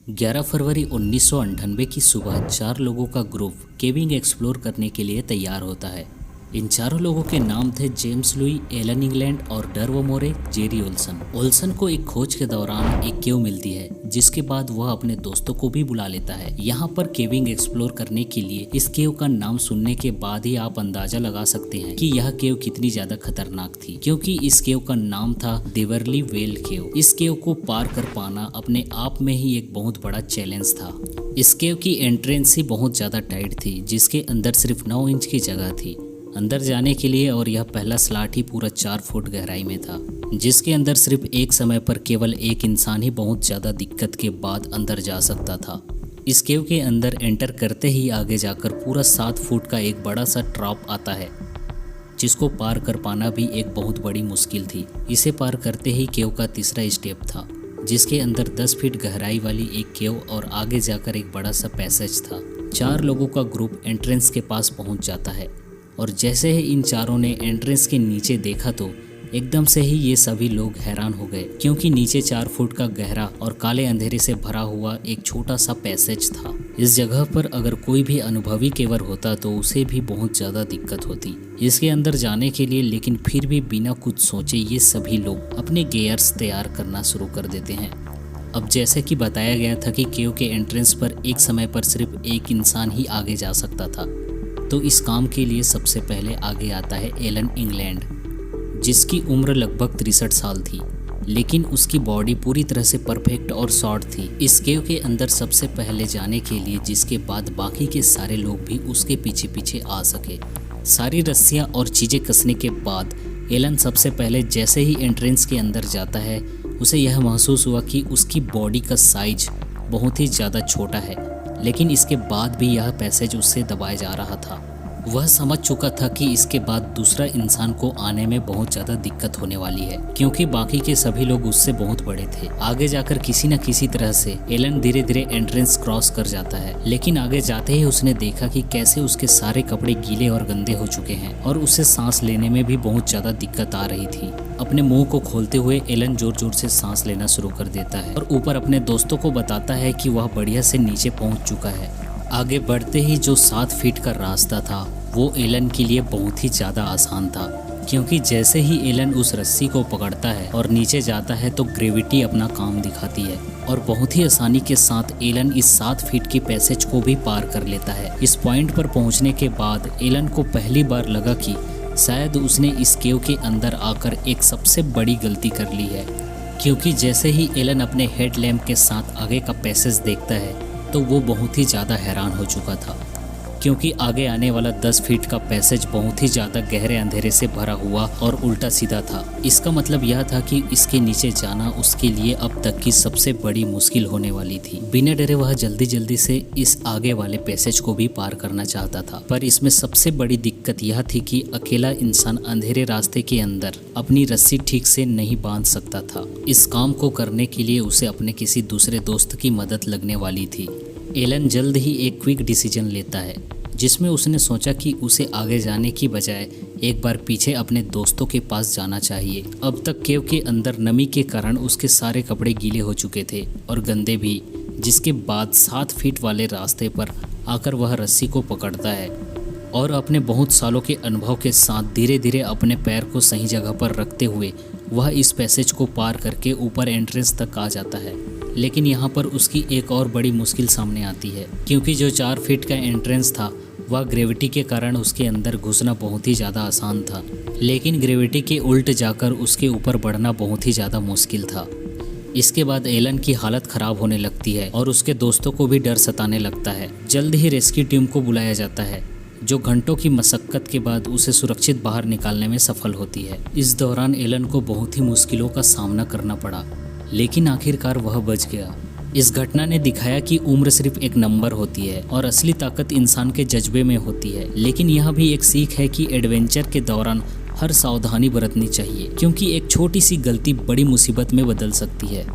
11 फरवरी 1998 की सुबह 4 लोगों का ग्रुप केविंग एक्सप्लोर करने के लिए तैयार होता है। इन चारों लोगों के नाम थे जेम्स लुई, एलन इंग्लैंड और डर्वो मोरे जेरी ओल्सन। ओल्सन को एक खोज के दौरान एक केव मिलती है, जिसके बाद वह अपने दोस्तों को भी बुला लेता है यहाँ पर केविंग एक्सप्लोर करने के लिए। इस केव का नाम सुनने के बाद ही आप अंदाजा लगा सकते हैं कि यह केव कितनी ज्यादा खतरनाक थी, क्योंकि इस केव का नाम था देवरली वेल केव। इस केव को पार कर पाना अपने आप में ही एक बहुत बड़ा चैलेंज था। इस केव की एंट्रेंस ही बहुत ज्यादा टाइट थी, जिसके अंदर सिर्फ 9 इंच की जगह थी अंदर जाने के लिए, और यह पहला स्लॉट ही पूरा 4 फुट गहराई में था, जिसके अंदर सिर्फ एक समय पर केवल एक इंसान ही बहुत ज़्यादा दिक्कत के बाद अंदर जा सकता था। इस केव के अंदर एंटर करते ही आगे जाकर पूरा 7 फुट का एक बड़ा सा ट्रॉप आता है, जिसको पार कर पाना भी एक बहुत बड़ी मुश्किल थी। इसे पार करते ही केव का तीसरा स्टेप था, जिसके अंदर 10 फीट गहराई वाली एक केव और आगे जाकर एक बड़ा सा पैसेज था। 4 लोगों का ग्रुप एंट्रेंस के पास पहुंच जाता है, और जैसे ही इन चारों ने एंट्रेंस के नीचे देखा तो एकदम से ही ये सभी लोग हैरान हो गए, क्योंकि नीचे 4 फुट का गहरा और काले अंधेरे से भरा हुआ एक छोटा सा पैसेज था। इस जगह पर अगर कोई भी अनुभवी केवर होता तो उसे भी बहुत ज़्यादा दिक्कत होती इसके अंदर जाने के लिए, लेकिन फिर भी बिना कुछ सोचे ये सभी लोग अपने गियर्स तैयार करना शुरू कर देते हैं। अब जैसे कि बताया गया था कि केव के एंट्रेंस पर एक समय पर सिर्फ एक इंसान ही आगे जा सकता था, तो इस काम के लिए सबसे पहले आगे आता है एलन इंग्लैंड, जिसकी उम्र लगभग 63 साल थी, लेकिन उसकी बॉडी पूरी तरह से परफेक्ट और शॉर्ट थी। इस केव के अंदर सबसे पहले जाने के लिए, जिसके बाद बाकी के सारे लोग भी उसके पीछे पीछे आ सके। सारी रस्सियां और चीज़ें कसने के बाद एलन सबसे पहले जैसे ही एंट्रेंस के अंदर जाता है, उसे यह महसूस हुआ कि उसकी बॉडी का साइज बहुत ही ज़्यादा छोटा है, लेकिन इसके बाद भी यह पैसेज उससे दबाया जा रहा था। वह समझ चुका था कि इसके बाद दूसरा इंसान को आने में बहुत ज़्यादा दिक्कत होने वाली है, क्योंकि बाकी के सभी लोग उससे बहुत बड़े थे। आगे जाकर किसी न किसी तरह से एलन धीरे धीरे एंट्रेंस क्रॉस कर जाता है, लेकिन आगे जाते ही उसने देखा कि कैसे उसके सारे कपड़े गीले और गंदे हो चुके हैं, और उसे सांस लेने में भी बहुत ज़्यादा दिक्कत आ रही थी। अपने मुंह को खोलते हुए एलन जोर जोर से सांस लेना शुरू कर देता है, और ऊपर अपने दोस्तों को बताता है कि वह बढ़िया से नीचे पहुंच चुका है। आगे बढ़ते ही जो 7 फीट का रास्ता था वो एलन के लिए बहुत ही ज़्यादा आसान था, क्योंकि जैसे ही एलन उस रस्सी को पकड़ता है और नीचे जाता है तो ग्रेविटी अपना काम दिखाती है, और बहुत ही आसानी के साथ एलन इस 7 फीट की पैसेज को भी पार कर लेता है। इस पॉइंट पर पहुंचने के बाद एलन को पहली बार लगा कि शायद उसने इस केव के अंदर आकर एक सबसे बड़ी गलती कर ली है, क्योंकि जैसे ही एलन अपने हेडलैम्प के साथ आगे का पैसेज देखता है तो वो बहुत ही ज़्यादा हैरान हो चुका था, क्योंकि आगे आने वाला 10 फीट का पैसेज बहुत ही ज़्यादा गहरे अंधेरे से भरा हुआ और उल्टा सीधा था। इसका मतलब यह था कि इसके नीचे जाना उसके लिए अब तक की सबसे बड़ी मुश्किल होने वाली थी। बिना डरे वह जल्दी जल्दी से इस आगे वाले पैसेज को भी पार करना चाहता था, पर इसमें सबसे बड़ी दिक्कत यह थी कि अकेला इंसान अंधेरे रास्ते के अंदर अपनी रस्सी ठीक से नहीं बांध सकता था। इस काम को करने के लिए उसे अपने किसी दूसरे दोस्त की मदद लगने वाली थी। एलन जल्द ही एक क्विक डिसीजन लेता है, जिसमें उसने सोचा कि उसे आगे जाने की बजाय एक बार पीछे अपने दोस्तों के पास जाना चाहिए। अब तक केव के अंदर नमी के कारण उसके सारे कपड़े गीले हो चुके थे और गंदे भी, जिसके बाद 7 फीट वाले रास्ते पर आकर वह रस्सी को पकड़ता है और अपने बहुत सालों के अनुभव के साथ धीरे धीरे अपने पैर को सही जगह पर रखते हुए वह इस पैसेज को पार करके ऊपर एंट्रेंस तक आ जाता है। लेकिन यहाँ पर उसकी एक और बड़ी मुश्किल सामने आती है, क्योंकि जो 4 फीट का एंट्रेंस था वह ग्रेविटी के कारण उसके अंदर घुसना बहुत ही ज़्यादा आसान था, लेकिन ग्रेविटी के उल्ट जाकर उसके ऊपर बढ़ना बहुत ही ज़्यादा मुश्किल था। इसके बाद एलन की हालत ख़राब होने लगती है और उसके दोस्तों को भी डर सताने लगता है। जल्द ही रेस्क्यू टीम को बुलाया जाता है, जो घंटों की मशक्क़त के बाद उसे सुरक्षित बाहर निकालने में सफल होती है। इस दौरान एलन को बहुत ही मुश्किलों का सामना करना पड़ा, लेकिन आखिरकार वह बच गया। इस घटना ने दिखाया कि उम्र सिर्फ एक नंबर होती है और असली ताकत इंसान के जज्बे में होती है। लेकिन यह भी एक सीख है कि एडवेंचर के दौरान हर सावधानी बरतनी चाहिए, क्योंकि एक छोटी सी गलती बड़ी मुसीबत में बदल सकती है।